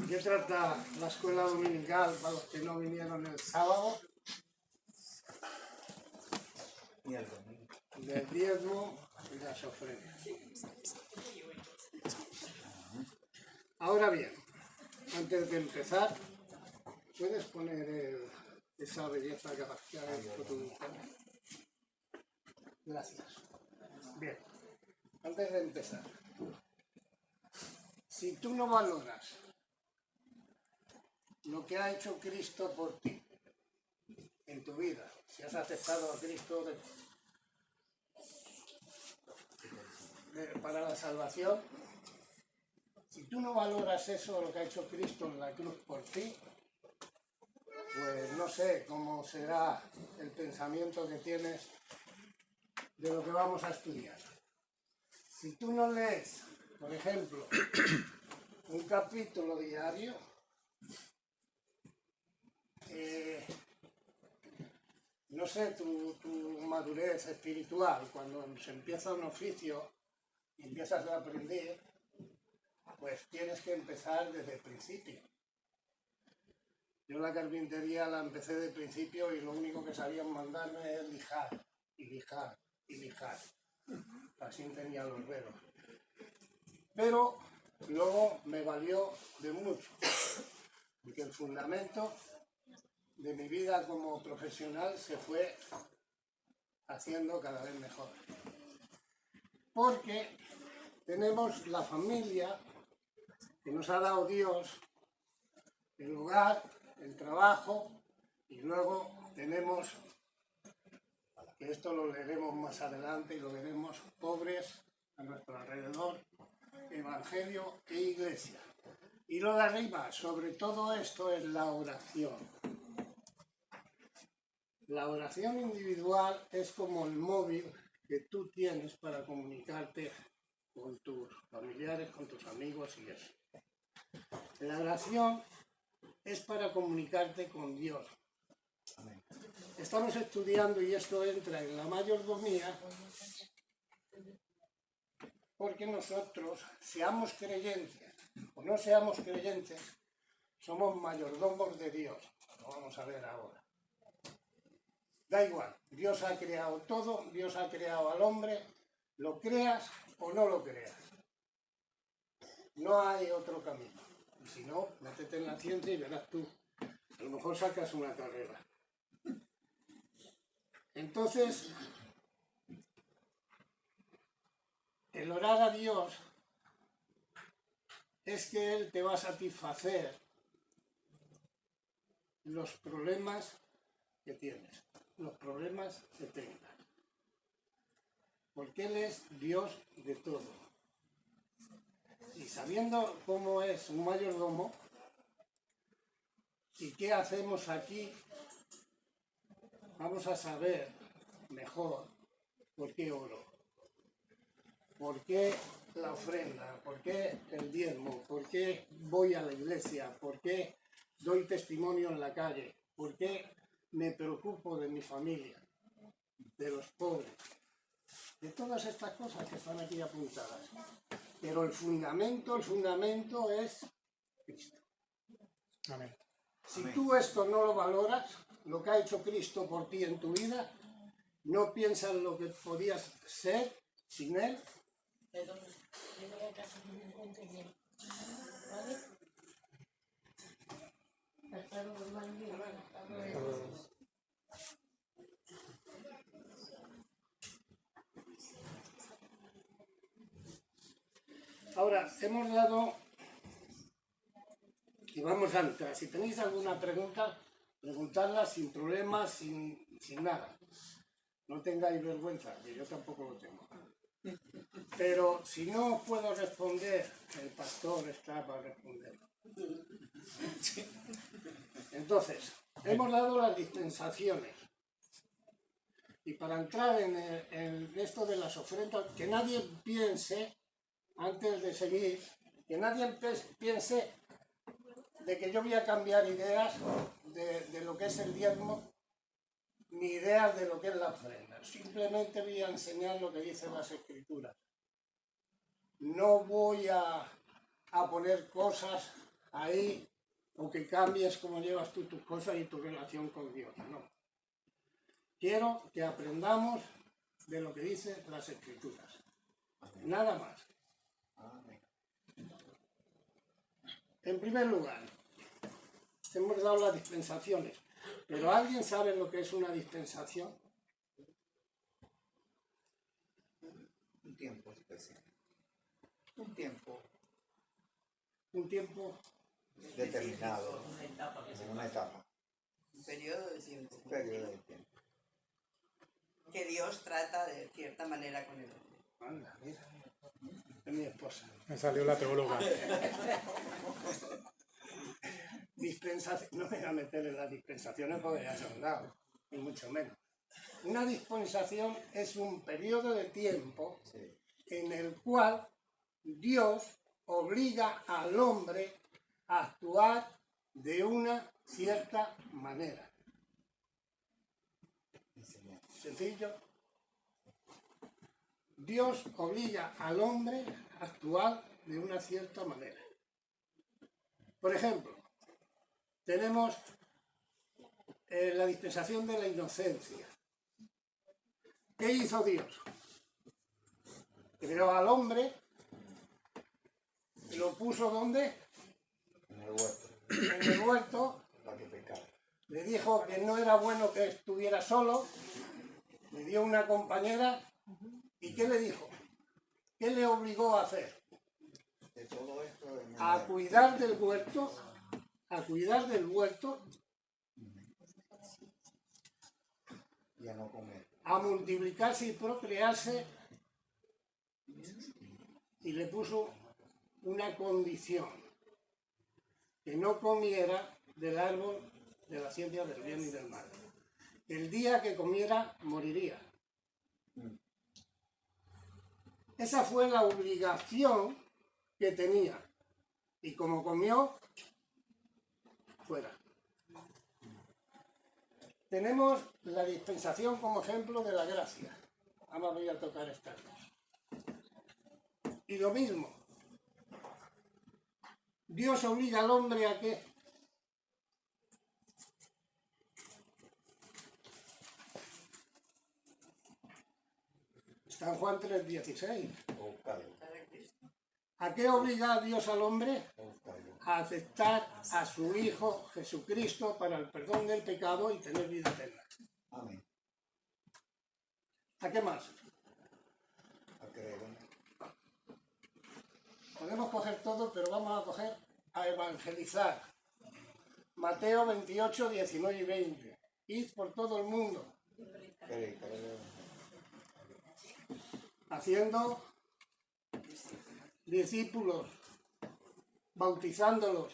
¿De qué trata la escuela dominical para los que no vinieron el sábado? Del diezmo y las ofrendas. Ahora bien, antes de empezar, ¿puedes poner esa belleza que ha hecho tu mujer? Gracias. Bien, antes de empezar, si tú no valoras lo que ha hecho Cristo por ti en tu vida, si has aceptado a Cristo para la salvación, si tú no valoras eso, lo que ha hecho Cristo en la cruz por ti, pues no sé cómo será el pensamiento que tienes de lo que vamos a estudiar. Si tú no lees, por ejemplo, un capítulo diario, no sé, tu madurez espiritual, cuando se empieza un oficio y empiezas a aprender, pues tienes que empezar desde el principio. Yo la carpintería la empecé de principio y lo único que sabían mandarme es lijar, y lijar, y lijar. Así tenía los dedos. Pero luego me valió de mucho, porque el fundamento de mi vida como profesional se fue haciendo cada vez mejor. Porque tenemos la familia que nos ha dado Dios, el hogar, el trabajo, y luego tenemos, que esto lo leeremos más adelante y lo veremos, pobres a nuestro alrededor, evangelio e iglesia. Y lo de arriba, sobre todo esto, es la oración. La oración individual es como el móvil que tú tienes para comunicarte con tus familiares, con tus amigos y eso. La oración es para comunicarte con Dios. Amén. Estamos estudiando, y esto entra en la mayordomía, porque nosotros, seamos creyentes o no seamos creyentes, somos mayordomos de Dios. Lo vamos a ver ahora. Da igual, Dios ha creado todo, Dios ha creado al hombre, lo creas o no lo creas. No hay otro camino. Y si no, métete en la ciencia y verás tú. A lo mejor sacas una carrera. Entonces, el orar a Dios es que Él te va a satisfacer los problemas que tienes, los problemas que tengas. Porque Él es Dios de todo. Y sabiendo cómo es un mayordomo y qué hacemos aquí, vamos a saber mejor por qué oro, por qué la ofrenda, por qué el diezmo, por qué voy a la iglesia, por qué doy testimonio en la calle, por qué me preocupo de mi familia, de los pobres, de todas estas cosas que están aquí apuntadas. Pero el fundamento es Cristo. Amén. Si tú esto no lo valoras, lo que ha hecho Cristo por ti en tu vida, no piensas lo que podías ser sin Él. Ahora, hemos dado, y vamos a entrar. Si tenéis alguna pregunta, preguntadla sin problemas, sin nada. No tengáis vergüenza, que yo tampoco lo tengo. Pero si no puedo responder, el pastor está para responder. Entonces, hemos dado las dispensaciones. Y para entrar en esto de las ofrendas, que nadie piense, antes de seguir, que nadie piense de que yo voy a cambiar ideas de lo que es el diezmo, ni ideas de lo que es la ofrenda. Simplemente voy a enseñar lo que dicen las Escrituras. No voy a poner cosas ahí o que cambies cómo llevas tú tus cosas y tu relación con Dios, no. Quiero que aprendamos de lo que dicen las Escrituras. Nada más. En primer lugar, hemos dado las dispensaciones, pero ¿alguien sabe lo que es una dispensación? Un tiempo especial. Un tiempo determinado. Una etapa. Un periodo de tiempo. Un periodo de tiempo. Que Dios trata de cierta manera con el hombre. Anda, mira. Es mi esposa. Me salió la teóloga. Dispensación. No me voy a meter en las dispensaciones porque ya se han dado, ni mucho menos. Una dispensación es un periodo de tiempo en el cual Dios obliga al hombre a actuar de una cierta manera. ¿Sencillo? Dios obliga al hombre a actuar de una cierta manera. Por ejemplo, tenemos la dispensación de la inocencia. ¿Qué hizo Dios? Creó al hombre, lo puso ¿dónde? En el huerto. En el huerto. Para que pecara. Le dijo que no era bueno que estuviera solo, le dio una compañera, ¿y qué le dijo? ¿Qué le obligó a hacer? De todo esto A cuidar del huerto, y a no comer. a multiplicarse y procrearse, y le puso una condición, que no comiera del árbol de la ciencia del bien y del mal. El día que comiera, moriría. Esa fue la obligación que tenía. Y como comió, fuera. Tenemos la dispensación como ejemplo de la gracia. Ahora voy a tocar estas dos. Y lo mismo. Dios obliga al hombre a que San Juan 3:16. ¿A qué obliga a Dios al hombre? A aceptar a su Hijo Jesucristo para el perdón del pecado y tener vida eterna. Amén. ¿A qué más? A creer. Podemos coger todo, pero vamos a coger a evangelizar. Mateo 28, 19 y 20. Id por todo el mundo, haciendo discípulos, bautizándolos.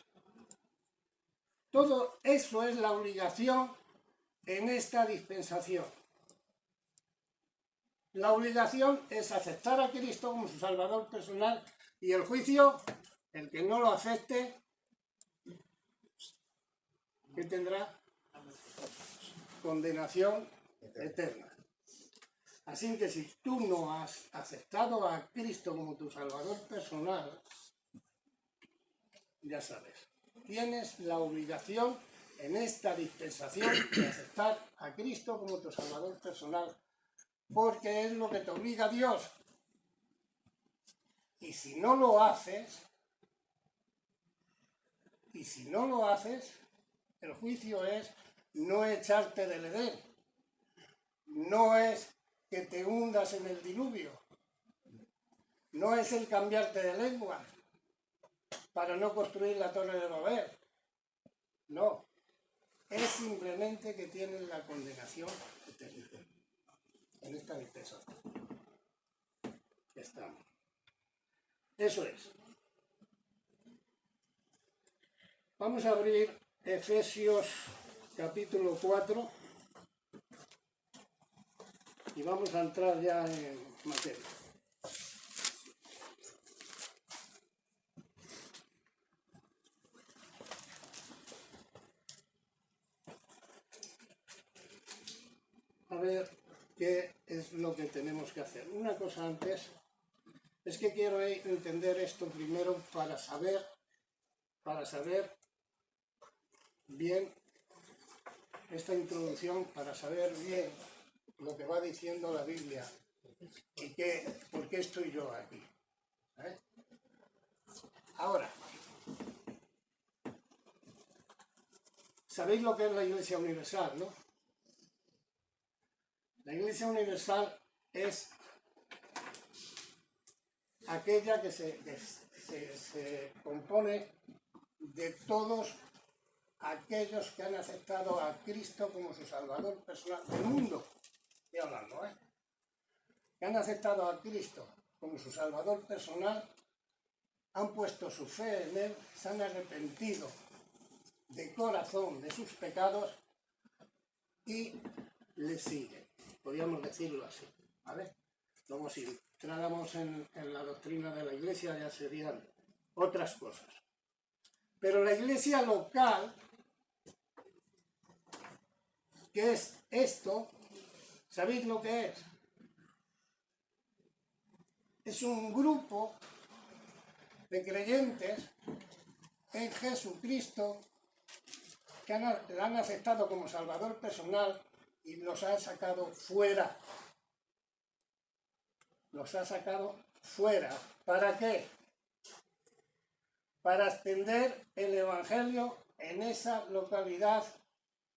Todo eso es la obligación en esta dispensación. La obligación es aceptar a Cristo como su Salvador personal, y el juicio, el que no lo acepte, ¿qué tendrá? Condenación eterna. Así que si tú no has aceptado a Cristo como tu Salvador personal, ya sabes, tienes la obligación en esta dispensación de aceptar a Cristo como tu Salvador personal, porque es lo que te obliga Dios. Y si no lo haces, el juicio es no echarte del Edén, no es que te hundas en el diluvio, no es el cambiarte de lengua para no construir la torre de Babel, no, es simplemente que tienes la condenación eterna en esta dispensación. Ya estamos. Eso es. Vamos a abrir Efesios capítulo 4 y vamos a entrar ya en materia. A ver qué es lo que tenemos que hacer. Una cosa antes, es que quiero entender esto primero para saber para saber bien esta introducción, para saber bien lo que va diciendo la Biblia y por qué estoy yo aquí. ¿Eh? Ahora, sabéis lo que es la Iglesia Universal, ¿no? La Iglesia Universal es aquella que se compone de todos aquellos que han aceptado a Cristo como su Salvador personal del mundo, estoy hablando, que han aceptado a Cristo como su Salvador personal, han puesto su fe en Él, se han arrepentido de corazón de sus pecados y le siguen, podríamos decirlo así, ¿vale? Luego si entráramos en la doctrina de la Iglesia ya serían otras cosas. Pero la Iglesia local, que es esto, ¿sabéis lo que es? Es un grupo de creyentes en Jesucristo que la han aceptado como Salvador personal y los ha sacado fuera. Los ha sacado fuera. ¿Para qué? Para extender el Evangelio en esa localidad,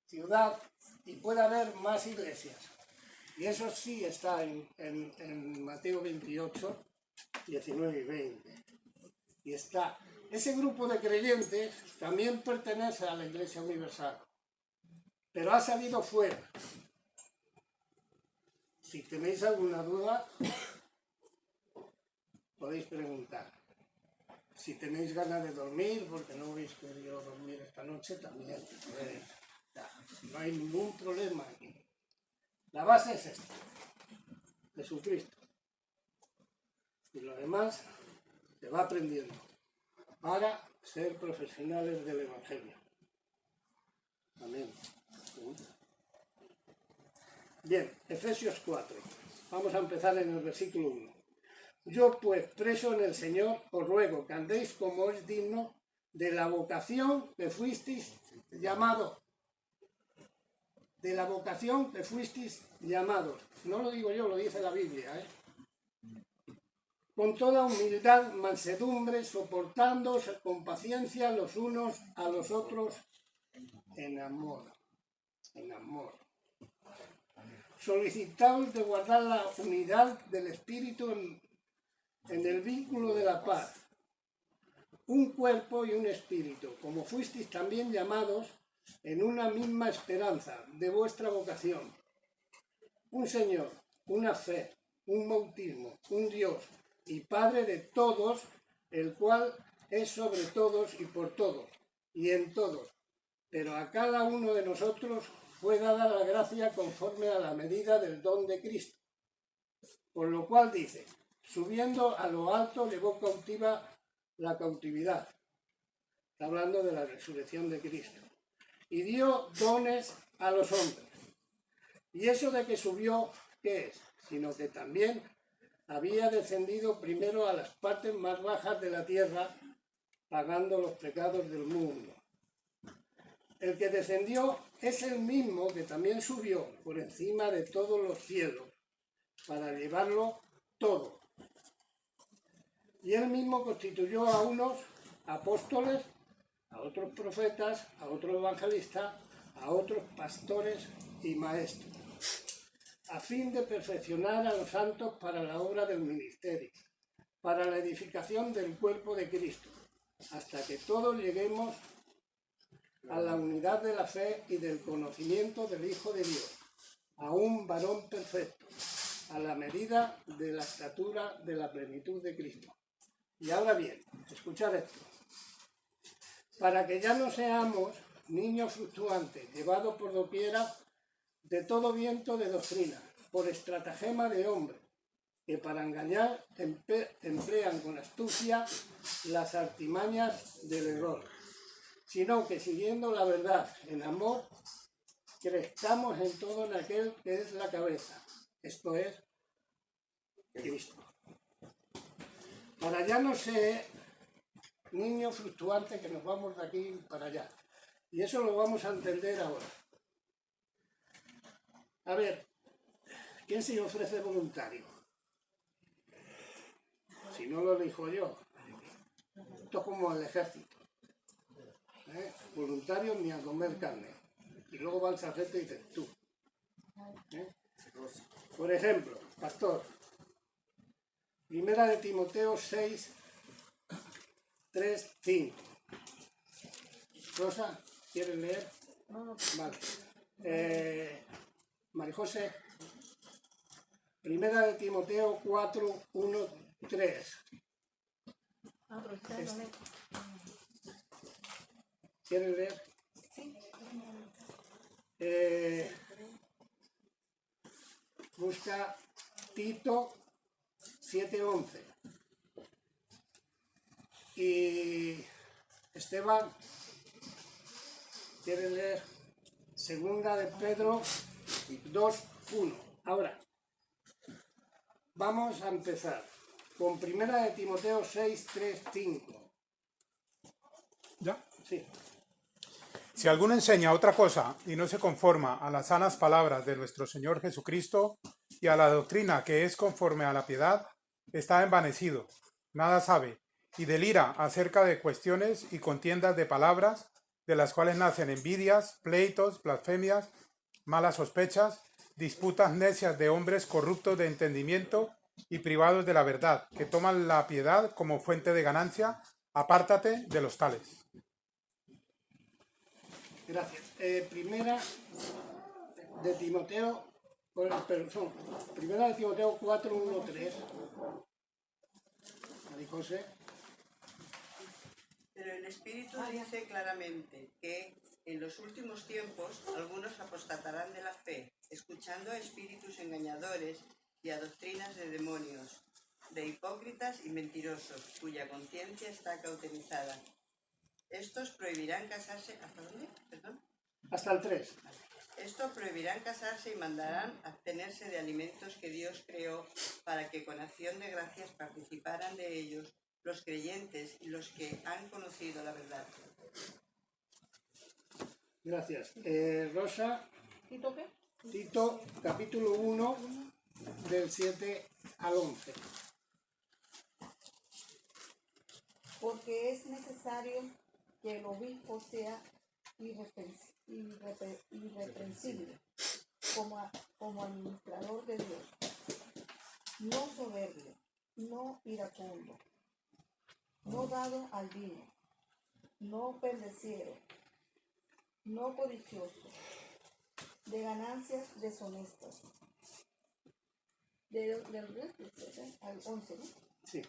ciudad, y pueda haber más iglesias. Y eso sí está en Mateo 28, 19 y 20. Y está. Ese grupo de creyentes también pertenece a la Iglesia Universal, pero ha salido fuera. Si tenéis alguna duda, podéis preguntar. Si tenéis ganas de dormir, porque no habéis querido dormir esta noche, también. No hay ningún problema aquí. La base es esta, Jesucristo. Y lo demás se va aprendiendo para ser profesionales del Evangelio. Amén. Bien, Efesios 4. Vamos a empezar en el versículo 1. Yo pues, preso en el Señor, os ruego que andéis como es digno de la vocación que fuisteis llamados. De la vocación que fuisteis llamados. No lo digo yo, lo dice la Biblia, Con toda humildad, mansedumbre, soportándoos con paciencia los unos a los otros en amor. En amor. Solicitaos de guardar la unidad del Espíritu en el vínculo de la paz. Un cuerpo y un espíritu, como fuisteis también llamados en una misma esperanza de vuestra vocación. Un Señor, una fe, un bautismo, un Dios y Padre de todos, el cual es sobre todos y por todos y en todos. Pero a cada uno de nosotros fue dada la gracia conforme a la medida del don de Cristo. Por lo cual dice, subiendo a lo alto llevó cautiva la cautividad. Está hablando de la resurrección de Cristo. Y dio dones a los hombres. Y eso de que subió, ¿qué es? Sino que también había descendido primero a las partes más bajas de la tierra, pagando los pecados del mundo. El que descendió es el mismo que también subió por encima de todos los cielos, para llevarlo todo. Y él mismo constituyó a unos apóstoles, a otros profetas, a otros evangelistas, a otros pastores y maestros, a fin de perfeccionar a los santos para la obra del ministerio, para la edificación del cuerpo de Cristo, hasta que todos lleguemos a la unidad de la fe y del conocimiento del Hijo de Dios, a un varón perfecto, a la medida de la estatura de la plenitud de Cristo. Y ahora bien, escuchad esto. Para que ya no seamos niños fluctuantes, llevados por doquiera de todo viento de doctrina, por estratagema de hombre, que para engañar emplean con astucia las artimañas del error, sino que siguiendo la verdad en amor, crezcamos en todo en aquel que es la cabeza, esto es Cristo. Para ya no ser niño fluctuante que nos vamos de aquí para allá. Y eso lo vamos a entender ahora. A ver, ¿quién se ofrece voluntario? Si no lo elijo yo. Esto es como el ejército. Voluntario ni a comer carne. Y luego va el sargento y dice, tú. Por ejemplo, pastor. Primera de Timoteo 6, 3, 5. Rosa, ¿quieres leer? Vale. María José. Primera de Timoteo 4, 1, 3. ¿Quieres leer? Sí. Busca Tito 7:11. Y Esteban, ¿quieres leer? Segunda de Pedro 2:1. Ahora, vamos a empezar con Primera de Timoteo 6, 3, 5. ¿Ya? Sí. Si alguno enseña otra cosa y no se conforma a las sanas palabras de nuestro Señor Jesucristo y a la doctrina que es conforme a la piedad, está envanecido, nada sabe, y delira acerca de cuestiones y contiendas de palabras, de las cuales nacen envidias, pleitos, blasfemias, malas sospechas, disputas necias de hombres corruptos de entendimiento y privados de la verdad, que toman la piedad como fuente de ganancia. Apártate de los tales. Gracias. Primera de Timoteo, perdón, Primera de Timoteo 4, 1, 3. María José. Pero el Espíritu dice claramente que en los últimos tiempos algunos apostatarán de la fe, escuchando a espíritus engañadores y a doctrinas de demonios, de hipócritas y mentirosos, cuya conciencia está cauterizada. Estos prohibirán casarse... ¿Hasta dónde? Perdón. Hasta el 3. Estos prohibirán casarse y mandarán abstenerse de alimentos que Dios creó para que con acción de gracias participaran de ellos los creyentes y los que han conocido la verdad. Gracias. Rosa, ¿Tito qué? Tito, capítulo 1, del 7 al 11. Porque es necesario que el obispo sea irreprensible como administrador de Dios, no soberbio, no iracundo, no dado al vino, no perdeciero, no codicioso, de ganancias deshonestas. Del al 11, ¿no? Sí.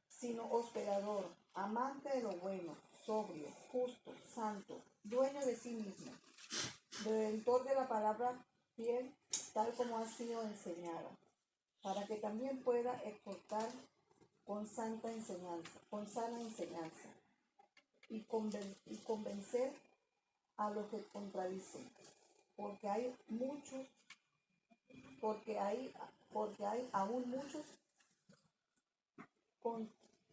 Sino hospedador, amante de lo bueno, sobrio, justo, santo, dueño de sí mismo, redentor de la palabra fiel, tal como ha sido enseñada, para que también pueda exhortar con sana enseñanza, y convencer a los que contradicen, porque hay aún muchos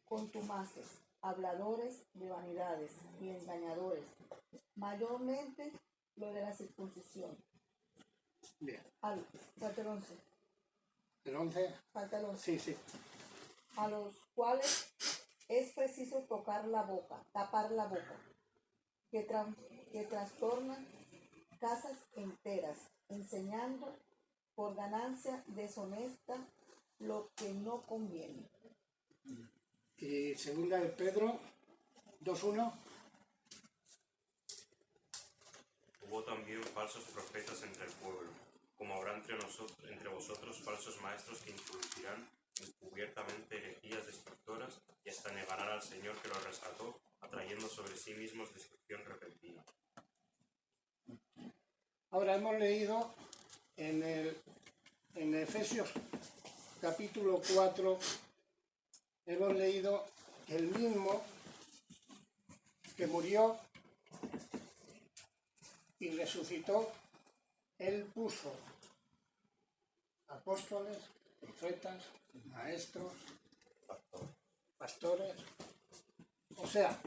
contumaces, habladores de vanidades y engañadores, mayormente lo de la circuncisión. Bien. Falta el 11. ¿El 11? Falta el 11. Sí, sí. A los cuales es preciso tapar la boca, que trastornan casas enteras, enseñando por ganancia deshonesta lo que no conviene. Y segunda de Pedro 2:1. Hubo también falsos profetas entre el pueblo, como habrá entre vosotros falsos maestros que introducirán encubiertamente herejías destructoras y hasta negarán al Señor que los rescató, atrayendo sobre sí mismos destrucción repentina. Ahora hemos leído en Efesios capítulo 4, hemos leído que el mismo que murió y resucitó, él puso apóstoles, profetas, maestros, pastores. O sea,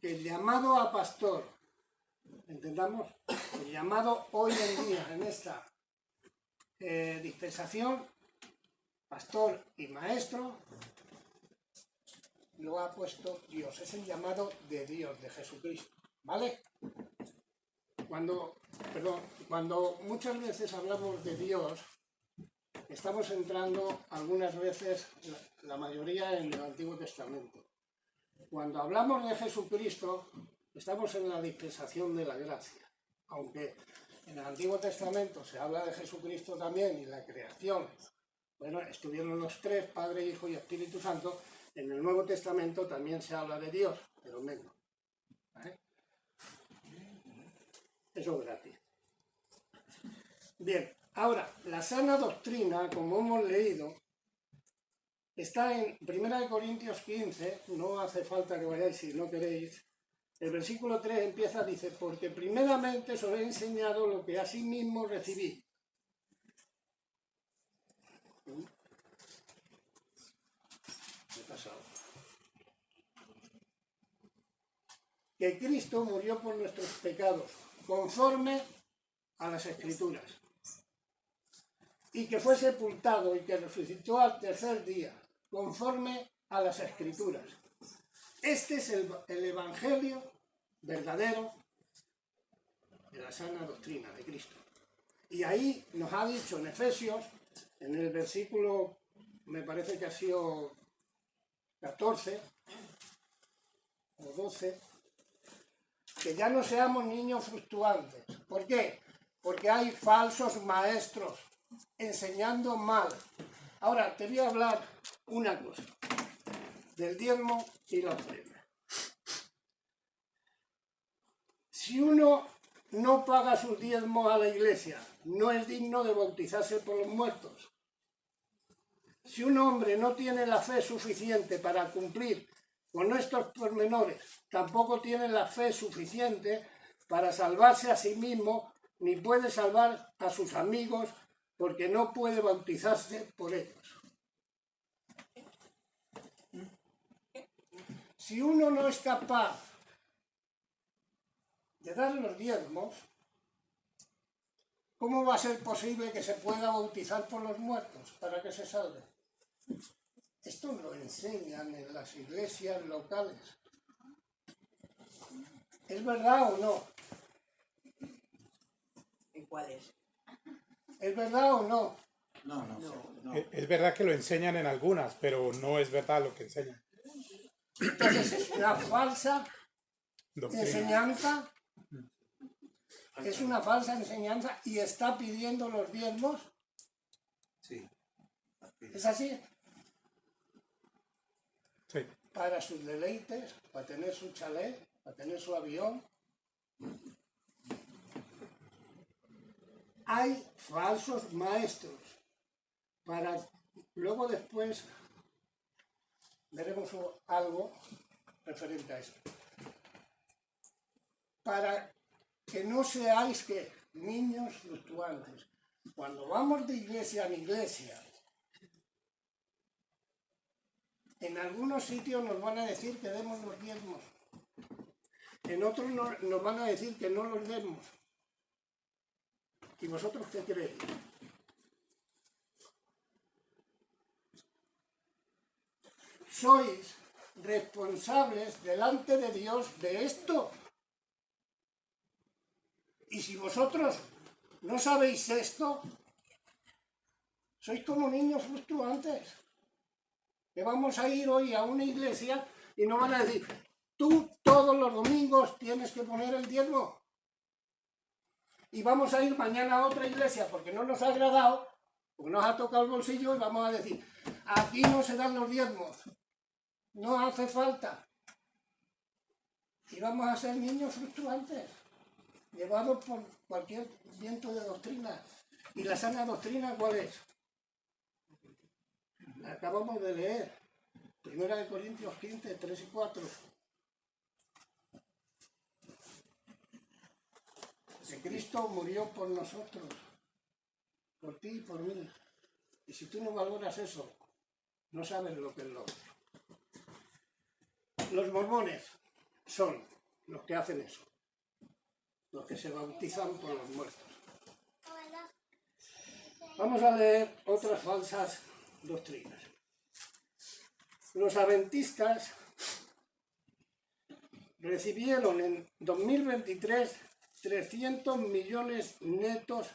que el llamado a pastor, entendamos, el llamado hoy en día en esta dispensación, pastor y maestro, lo ha puesto Dios, es el llamado de Dios, de Jesucristo, ¿vale? Cuando muchas veces hablamos de Dios, estamos entrando algunas veces, la mayoría, en el Antiguo Testamento. Cuando hablamos de Jesucristo, estamos en la dispensación de la gracia, aunque en el Antiguo Testamento se habla de Jesucristo también y la creación. Bueno, estuvieron los tres, Padre, Hijo y Espíritu Santo. En el Nuevo Testamento también se habla de Dios, pero menos. ¿Vale? Eso es gratis. Bien, ahora, la sana doctrina, como hemos leído, está en 1 Corintios 15, no hace falta que vayáis si no queréis. El versículo 3 empieza, dice, porque primeramente os he enseñado lo que asimismo recibí. ¿Qué ha pasado? Que Cristo murió por nuestros pecados, conforme a las Escrituras, y que fue sepultado y que resucitó al tercer día, conforme a las Escrituras. Este es el Evangelio verdadero de la sana doctrina de Cristo. Y ahí nos ha dicho en Efesios, en el versículo, me parece que ha sido 14 o 12, que ya no seamos niños fluctuantes. ¿Por qué? Porque hay falsos maestros enseñando mal. Ahora, te voy a hablar una cosa, del diezmo y la ofrenda. Si uno no paga sus diezmos a la iglesia, no es digno de bautizarse por los muertos. Si un hombre no tiene la fe suficiente para cumplir con estos pormenores, tampoco tiene la fe suficiente para salvarse a sí mismo, ni puede salvar a sus amigos, porque no puede bautizarse por ellos. Si uno no es capaz de dar los diezmos, ¿cómo va a ser posible que se pueda bautizar por los muertos para que se salve? Esto lo enseñan en las iglesias locales. ¿Es verdad o no? ¿En cuáles? ¿Es verdad o no? No. Es verdad que lo enseñan en algunas, pero no es verdad lo que enseñan. Entonces es una falsa Doctrina. enseñanza. Es una falsa enseñanza y está pidiendo los diezmos. Sí. ¿Es así? Sí. Para sus deleites, para tener su chalet, para tener su avión. Hay falsos maestros. Luego después veremos algo referente a esto. Para que no seáis que niños fluctuantes. Cuando vamos de iglesia en iglesia, en algunos sitios nos van a decir que demos los diezmos. En otros nos van a decir que no los demos. ¿Y vosotros qué creéis? Sois responsables delante de Dios de esto. Y si vosotros no sabéis esto, sois como niños fluctuantes. Que vamos a ir hoy a una iglesia y nos van a decir, tú todos los domingos tienes que poner el diezmo. Y vamos a ir mañana a otra iglesia porque no nos ha agradado, porque nos ha tocado el bolsillo y vamos a decir, aquí no se dan los diezmos, no hace falta. Y vamos a ser niños fluctuantes, llevados por cualquier viento de doctrina. ¿Y la sana doctrina cuál es? La acabamos de leer, 1 Corintios 15, 3 y 4. Que Cristo murió por nosotros, por ti y por mí. Y si tú no valoras eso, no sabes lo que es lo otro. Los mormones son los que hacen eso, los que se bautizan por los muertos. Vamos a leer otras falsas doctrinas. Los adventistas recibieron en 2023 300 millones netos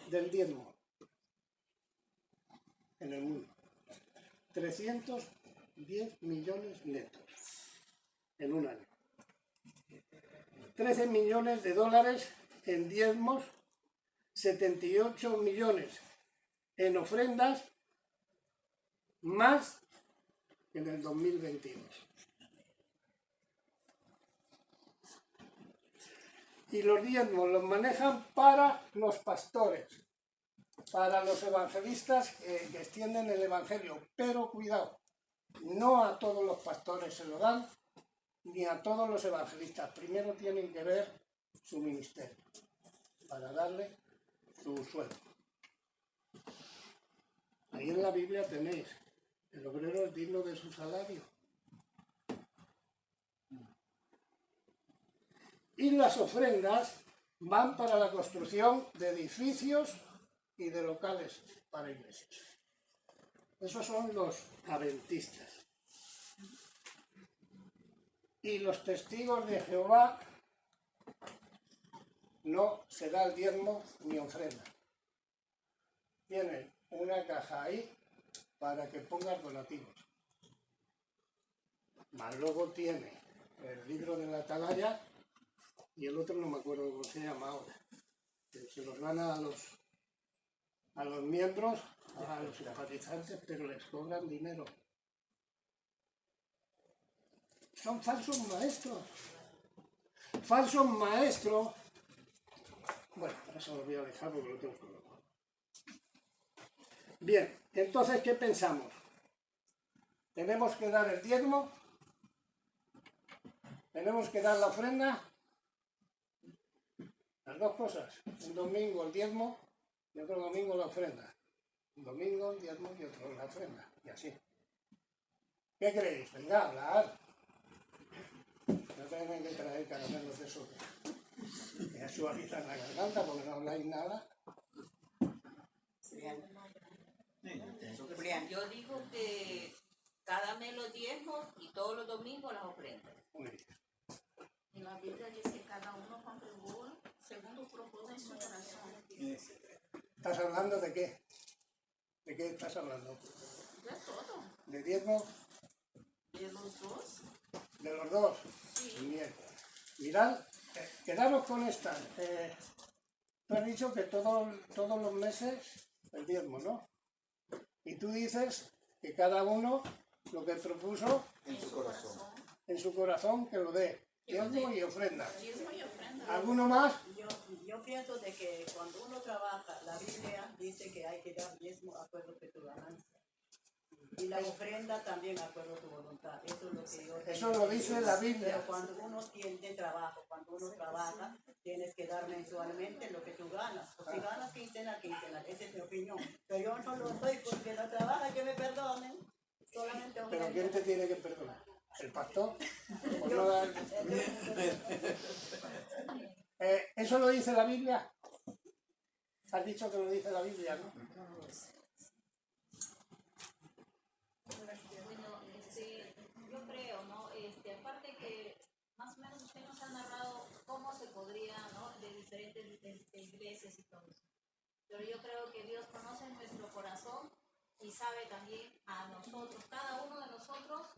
del diezmo en el mundo. 310 millones netos en un año. 13 millones de dólares en diezmos, 78 millones en ofrendas, más que en el 2022. Y los diezmos los manejan para los pastores, para los evangelistas que extienden el evangelio. Pero cuidado, no a todos los pastores se lo dan, ni a todos los evangelistas. Primero tienen que ver su ministerio para darle su sueldo. Ahí en la Biblia tenéis, el obrero es digno de su salario. Y las ofrendas van para la construcción de edificios y de locales para iglesias. Esos son los adventistas. Y los testigos de Jehová no se da el diezmo ni ofrenda. Tienen una caja ahí para que pongas donativos. Más luego tiene el libro de la Atalaya y el otro no me acuerdo cómo se llama ahora. Se los dan a los miembros, a los simpatizantes, pero les cobran dinero. Son falsos maestros. Falsos maestros. Bueno, eso lo voy a dejar porque lo tengo que colocar. Bien, entonces, ¿qué pensamos? ¿Tenemos que dar el diezmo? ¿Tenemos que dar la ofrenda? Las dos cosas. Un domingo el diezmo y otro domingo la ofrenda. Un domingo el diezmo y otro la ofrenda. Y así. ¿Qué creéis? Venga, a hablar. No tienen que traer caramelos de esos que suavizan la garganta porque no habláis nada. Julián. Yo digo que cada mes los diezmos y todos los domingos las ofrendas. Muy bien. En la Biblia dice cada uno contribuye según tu propósito en su corazón. ¿Estás hablando de qué? ¿De qué estás hablando? Ya es todo. ¿De diezmo? De los dos. ¿De los dos? Sí. Bien. Mirad, quedaros con esta. Tú has dicho que todos los meses el diezmo, ¿no? Y tú dices que cada uno lo que propuso en su corazón que lo dé. Diezmo y ofrenda. Diezmo y ofrenda. ¿Alguno más? Yo pienso de que cuando uno trabaja, la Biblia dice que hay que dar diezmo a acuerdo que tu ganancia. Y la ofrenda también a acuerdo a tu voluntad. Eso es lo que yo Eso lo dice la Biblia. Pero cuando uno tiene trabajo, cuando uno trabaja, tienes que dar mensualmente lo que tú ganas. O si ganas quincena, quincena. Esa es mi opinión. Pero yo no lo doy porque no trabaja, que me perdonen. Solamente ofrenda. ¿Pero quién te tiene que perdonar? ¿El pastor? ¿Por no dar- ¿Eso lo dice la Biblia? Has dicho que lo dice la Biblia, ¿no? Bueno, yo creo, ¿no? Aparte que más o menos usted nos ha narrado cómo se podría, ¿no? De diferentes iglesias y todo eso. Pero yo creo que Dios conoce nuestro corazón y sabe también a nosotros, cada uno de nosotros,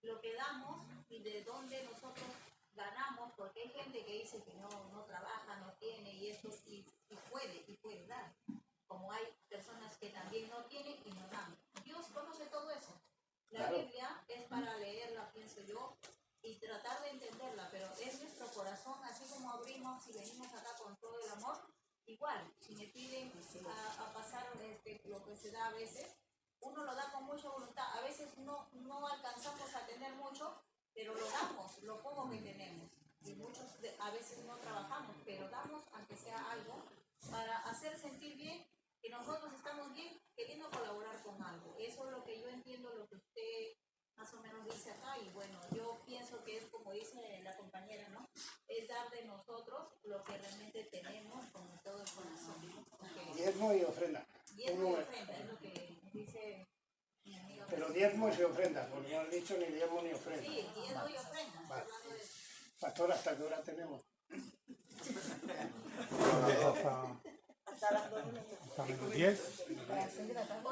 lo que damos y de dónde nosotros ganamos, porque hay gente que dice que no trabaja, no tiene y esto y puede dar, como hay personas que también no tienen y no dan. Dios conoce todo eso. La Claro. Biblia es para leerla, pienso yo, y tratar de entenderla, pero es nuestro corazón, así como abrimos y venimos acá con todo el amor, igual, si me piden a pasar lo que se da a veces, uno lo da con mucha voluntad, a veces no alcanzamos a tener mucho, pero lo damos, lo poco que tenemos. Y muchos a veces no trabajamos, pero damos, aunque sea algo, para hacer sentir bien que nosotros estamos bien queriendo colaborar con algo. Eso es lo que yo entiendo, lo que usted más o menos dice acá, y bueno, yo pienso diezmo y ofrenda. Diezmo y ofrenda, es lo que dice mi amiga. Pero diezmos y ofrenda, porque no has dicho ni diezmo ni ofrenda. Sí, diezmo y ofrenda. Vale. Hablando de eso. Pastor, ¿hasta qué hora tenemos? Hasta las 2 de la tarde. Hasta menos 10. Para las 6 de la tarde.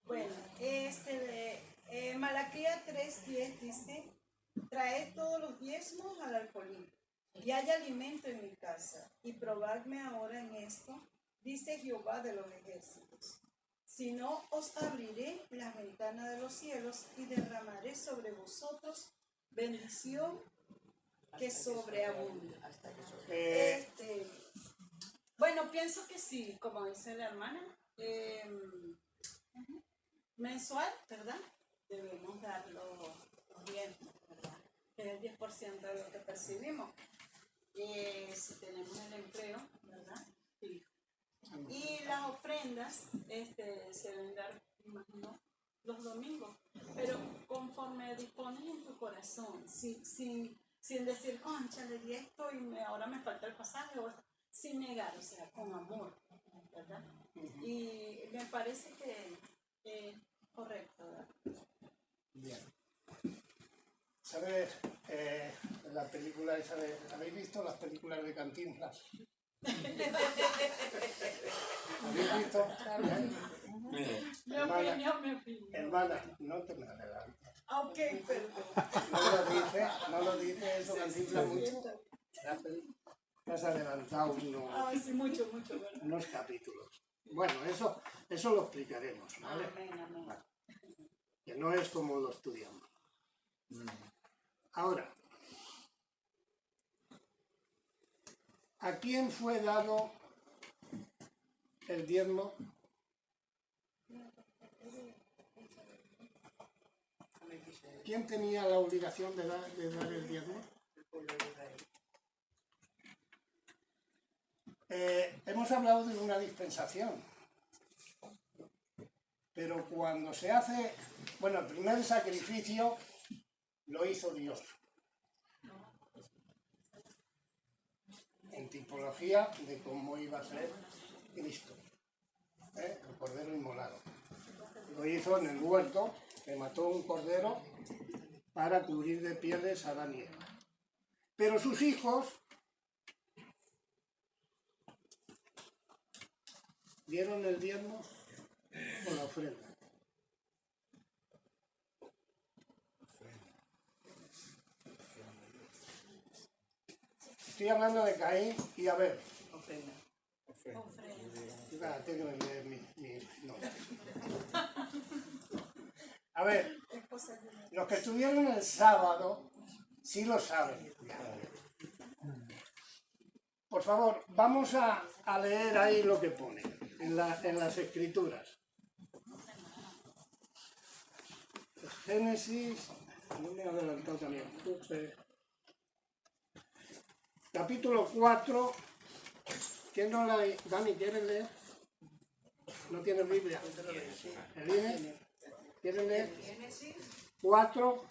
Bueno, Malaquías 3:10 dice, traed todos los diezmos al alfolí, y hay alimento en mi casa, y probadme ahora en esto, dice Jehová de los ejércitos. Si no, os abriré las ventanas de los cielos y derramaré sobre vosotros bendición que sobreabunde. Bueno, pienso que sí, como dice la hermana, mensual, ¿verdad? Debemos dar los diezmos, ¿verdad? Que es el 10% de lo que percibimos. Si tenemos el empleo, ¿verdad? Sí. Y las ofrendas se deben dar, imagino, los domingos, pero conforme dispones en tu corazón, sin decir, cónchale, di esto y ahora me falta el pasaje, o sin negar, o sea, con amor, ¿verdad? Y me parece que es correcto, ¿verdad? Bien. ¿Sabes la película esa de... ¿Habéis visto las películas de Cantinflas? ¿Habéis visto? Mi opinión. Hermana, no te me adelantes. Ok, perdón. No lo dice eso Cantinflas mucho. Te has adelantado Sí, mucho, ¿verdad? unos capítulos. Bueno, eso lo explicaremos, ¿vale? Amén. Que no es como lo estudiamos. Ahora, ¿a quién fue dado el diezmo? ¿Quién tenía la obligación de dar el diezmo? Hemos hablado de una dispensación, pero cuando se hace, bueno, el primer sacrificio lo hizo Dios, en tipología de cómo iba a ser Cristo, el cordero inmolado. Lo hizo en el huerto, que mató un cordero para cubrir de pieles a Adán y Eva. Pero sus hijos dieron el diezmo con la ofrenda. Estoy hablando de Caín y Abel. Ofrenda. Nada, tengo que leer mi nota. A ver, los que estuvieron el sábado sí lo saben. Por favor, vamos a leer ahí lo que pone en las escrituras. Génesis, no me he adelantado también. Capítulo 4. ¿Quién no la... Dani, ¿quieres leer? ¿No tienes Biblia? ¿Eline? ¿Quieres leer? 4,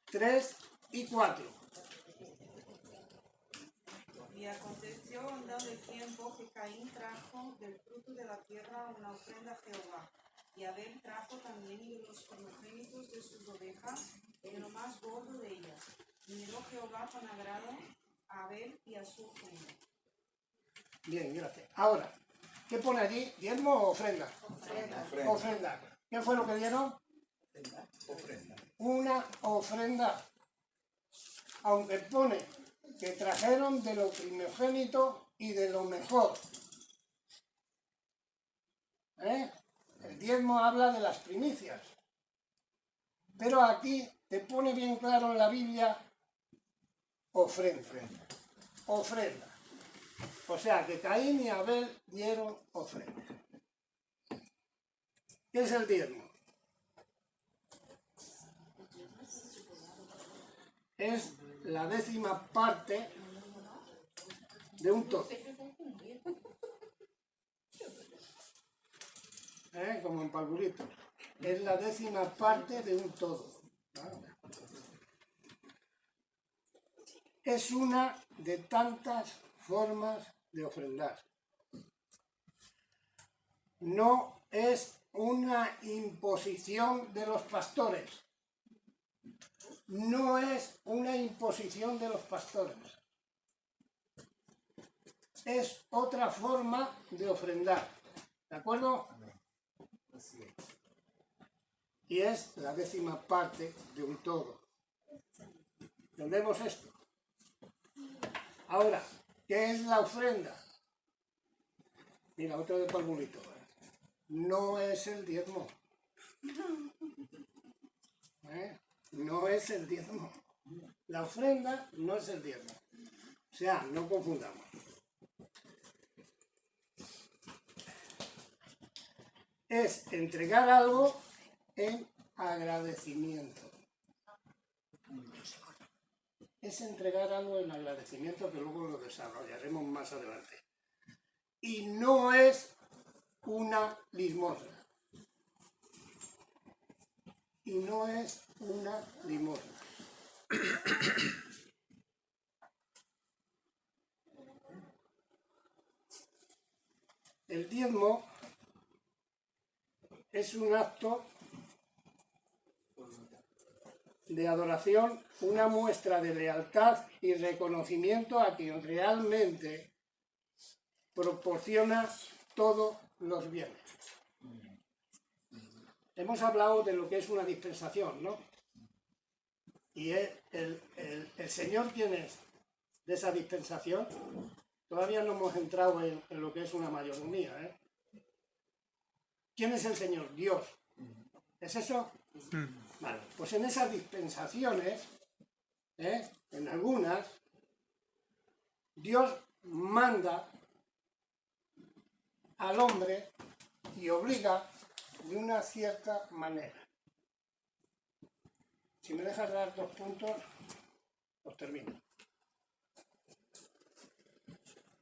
3 y 4. Y aconteció andando el tiempo que Caín trajo del fruto de la tierra una ofrenda a Jehová. Y Abel trajo también de los primogénitos de sus ovejas, de lo más gordo de ellas. Y miró Jehová con agrado a Abel y a su ofrenda. Bien, gracias. Ahora, ¿qué pone allí? ¿Diezmo o ofrenda? Ofrenda. ¿Qué fue lo que dieron? Ofrenda. Una ofrenda. Aunque pone que trajeron de lo primogénito y de lo mejor. El diezmo habla de las primicias. Pero aquí te pone bien claro en la Biblia ofrenda. Ofrenda. O sea que Caín y Abel dieron ofrenda. ¿Qué es el diezmo? Es la 10ª parte de un todo. Como en Palburito. Es la 10ª parte de un todo. Es una de tantas formas de ofrendar. no es una imposición de los pastores. No es una imposición de los pastores. Es otra forma de ofrendar. ¿De acuerdo? Y es la 10ª parte de un todo. ¿Entendemos esto? Ahora, ¿qué es la ofrenda? Mira, otro de polvulito. No es el diezmo. No es el diezmo. La ofrenda no es el diezmo. O sea, no confundamos. Es entregar algo en agradecimiento. Es entregar algo en agradecimiento que luego lo desarrollaremos más adelante. Y no es una limosna. Y no es una limosna. El diezmo es un acto de adoración, una muestra de lealtad y reconocimiento a quien realmente proporciona todos los bienes. Hemos hablado de lo que es una dispensación, ¿no? Y el Señor, ¿quién es de esa dispensación? Todavía no hemos entrado en lo que es una mayordomía, ¿eh? ¿Quién es el Señor? Dios. ¿Es eso? Vale, pues en esas dispensaciones, en algunas, Dios manda al hombre y obliga de una cierta manera. Si me dejas dar 2 puntos, os termino.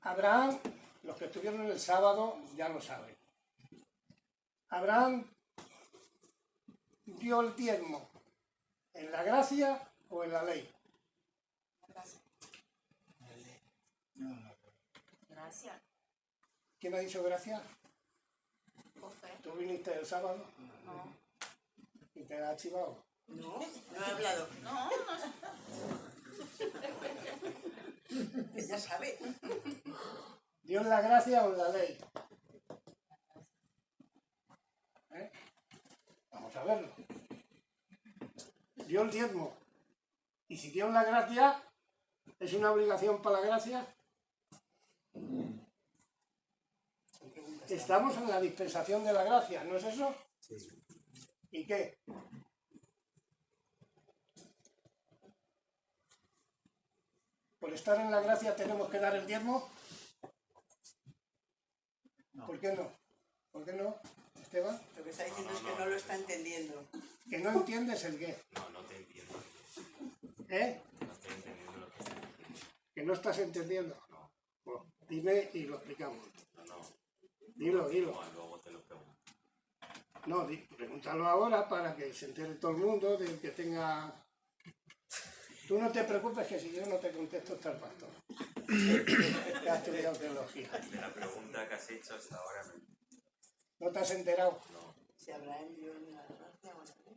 Abraham, los que estuvieron el sábado ya lo saben. Abraham dio el diezmo en la gracia o en la ley. Gracias. ¿Quién ha dicho gracia? Por fe. ¿Tú viniste el sábado? No. ¿Y te has chivado? No, no he hablado. No, Ya sabe. ¿Dio en la gracia o en la ley? Vamos a verlo. Dio el diezmo. Y si dio en la gracia, ¿es una obligación para la gracia? Estamos en la dispensación de la gracia, ¿no es eso? Sí. ¿Y qué? ¿Por estar en la gracia tenemos que dar el diezmo? No. ¿Por qué no? ¿Por qué no, Esteban? Lo que está diciendo es que no lo está entendiendo. Que no entiendes el qué. No te entiendo. ¿Eh? No estoy entendiendo lo que estás diciendo. ¿Que no estás entendiendo? No. Pues dime y lo explicamos. No. Dilo. Luego te lo pregunto. No, pregúntalo ahora para que se entere todo el mundo del que tenga... Tú no te preocupes que si yo no te contesto está el pastor. Que ha estudiado teología. De la pregunta que has hecho hasta ahora ¿No te has enterado? no. Si Abraham dio en la gracia o en la ley.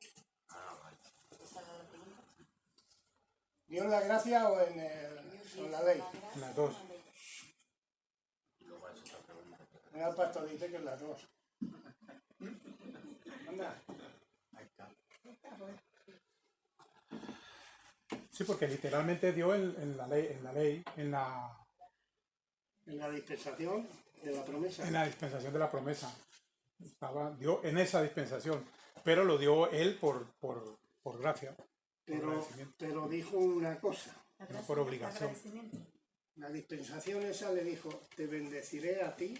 Ah, vale. ¿Esa era la pregunta? ¿Dio en la gracia o en la ley? Las dos. Y luego has hecho otra pregunta. Mira, el pastor dice que es las dos. Anda. Ahí está. Sí, porque literalmente dio en la ley, en la dispensación de la promesa. en la dispensación de la promesa. Dio en esa dispensación, pero lo dio él por gracia, Pero dijo una cosa. no por obligación. La dispensación esa le dijo, te bendeciré a ti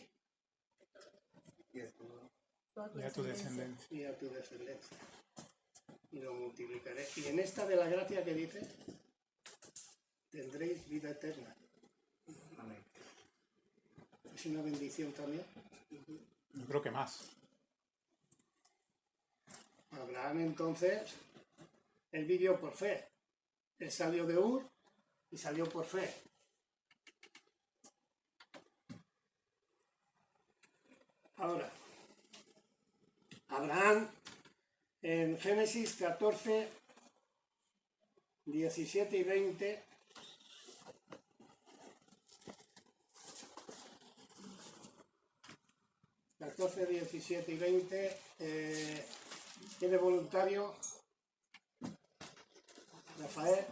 Y esto, Y a tu descendencia. y a tu descendencia. Y lo multiplicaré. Y en esta de la gracia que dice, tendréis vida eterna. amén. Es una bendición también. Yo creo que más. Abraham entonces, él vivió por fe. Él salió de Ur y salió por fe. Ahora, Abraham, en Génesis 14, 17 y 20, ...14, 17 y 20... ¿tiene voluntario? Rafael,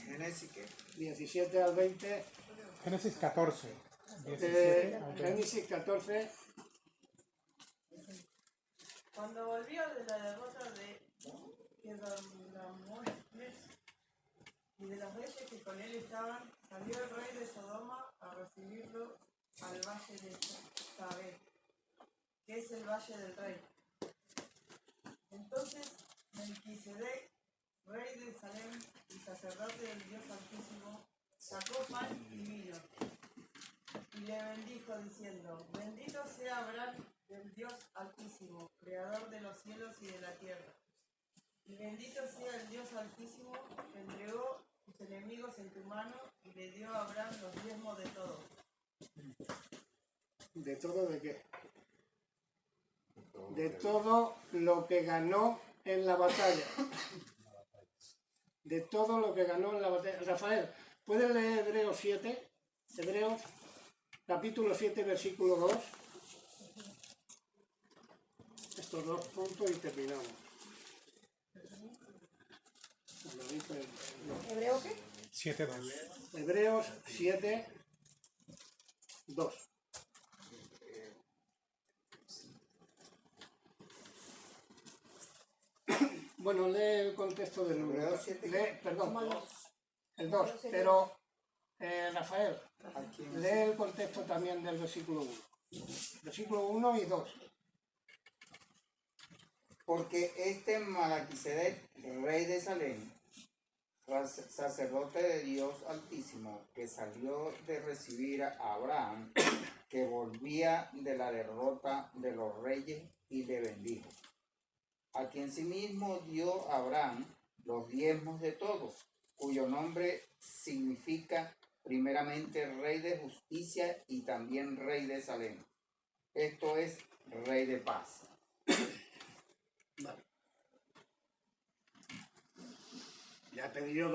Génesis, ¿qué? 17 al 20... Génesis 14. 17 al 20. Génesis 14... Cuando volvió de la derrota de Kedorlaomer y de los reyes que con él estaban, salió el rey de Sodoma a recibirlo al valle de Sabé, que es el valle del rey. Entonces Melquisedec, rey de Salem y sacerdote del Dios Altísimo, sacó pan y vino y le bendijo diciendo: bendito sea Abraham del Dios Altísimo, creador de los cielos y de la tierra. Y bendito sea el Dios Altísimo que entregó tus enemigos en tu mano y le dio a Abraham los diezmos de todo. ¿De todo de qué? De todo lo que ganó en la batalla. De todo lo que ganó en la batalla. Rafael, ¿puedes leer Hebreos 7? Hebreos, capítulo 7, versículo 2. Estos 2 puntos y terminamos. ¿Hebreo qué? 7:2. Hebreos 7, 2. Bueno, lee el contexto del número. Hebreos 7. Lee, perdón, Como los- el 2. Pero, Rafael, Aquí lee el contexto también del versículo 1. Versículo 1 y 2. Porque este Malaquisedec, rey de Salem, sacerdote de Dios Altísimo, que salió de recibir a Abraham, que volvía de la derrota de los reyes, y le bendijo, a quien sí mismo dio a Abraham los diezmos de todos, cuyo nombre significa primeramente rey de justicia y también rey de Salem. Esto es rey de paz. Vale. Ya he pedido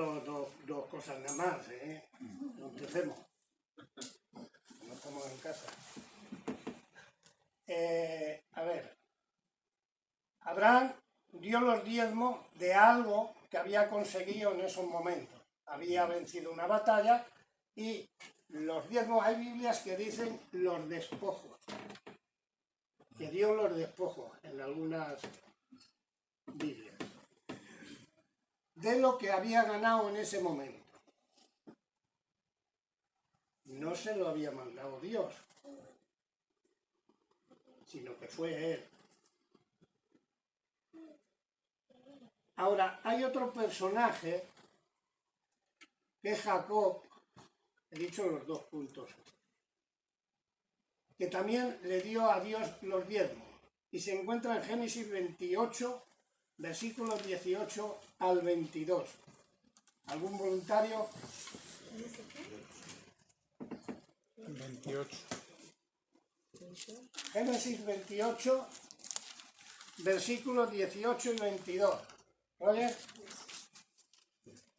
dos cosas nada más, ¿eh? No empecemos. No estamos en casa. A ver. Abraham dio los diezmos de algo que había conseguido en esos momentos. Había vencido una batalla y los diezmos, hay Biblias que dicen los despojos. Que dio los despojos en algunas Biblias. De lo que había ganado en ese momento. No se lo había mandado Dios, sino que fue él. Ahora, hay otro personaje que es Jacob, he dicho los 2 puntos, que también le dio a Dios los diezmos. Y se encuentra en Génesis 28, versículos 18 al 22. ¿Algún voluntario? 28. Génesis 28, versículos 18 y 22. ¿Puedes?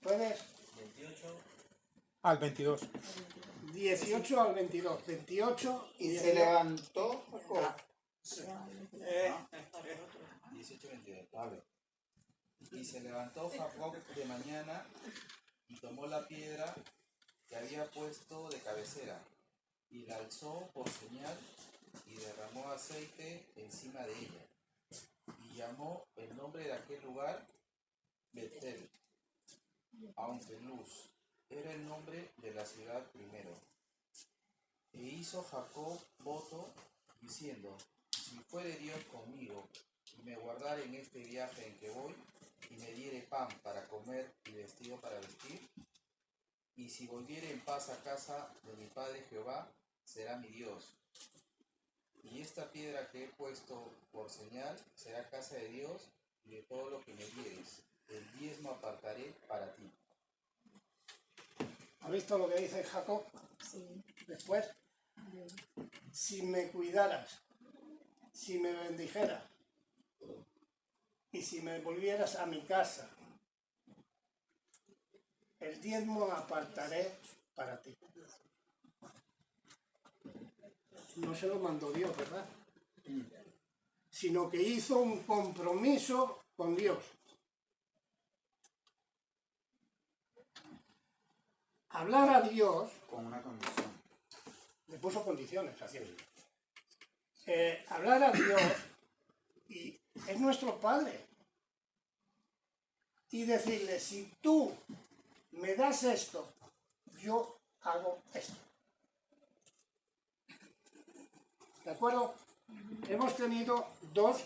¿Puedes? Al 22. 18 al 22. 28 y Y 18. se levantó Jacob. 18:22, vale. Y se levantó Jacob de mañana y tomó la piedra que había puesto de cabecera y la alzó por señal y derramó aceite encima de ella y llamó el nombre de aquel lugar Betel, aunque Luz era el nombre de la ciudad primero. E hizo Jacob voto diciendo: si fuere Dios conmigo y me guardare en este viaje en que voy, y me diere pan para comer y vestido para vestir, y si volviere en paz a casa de mi padre Jehová, será mi Dios. Y esta piedra que he puesto por señal será casa de Dios, y de todo lo que me dieres, el diezmo apartaré para ti. ¿Ha visto lo que dice Jacob? Sí. Después, si me cuidaras, si me bendijeras y si me volvieras a mi casa, el diezmo apartaré para ti. No se lo mandó Dios, ¿verdad? Sino que hizo un compromiso con Dios. Hablar a Dios, Con una condición. le puso condiciones así. Hablar a Dios y es nuestro Padre. Y decirle, si tú me das esto, yo hago esto. ¿De acuerdo? Hemos tenido dos,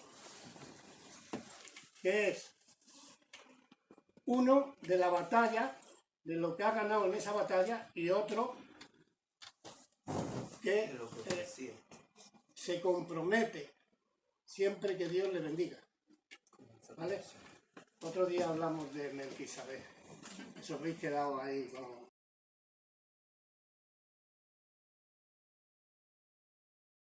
que es uno de la batalla, de lo que ha ganado en esa batalla, y otro que Lo que decía. se compromete siempre que Dios le bendiga. ¿Vale? Otro día hablamos de Melquisedec. Eso habéis quedado ahí con...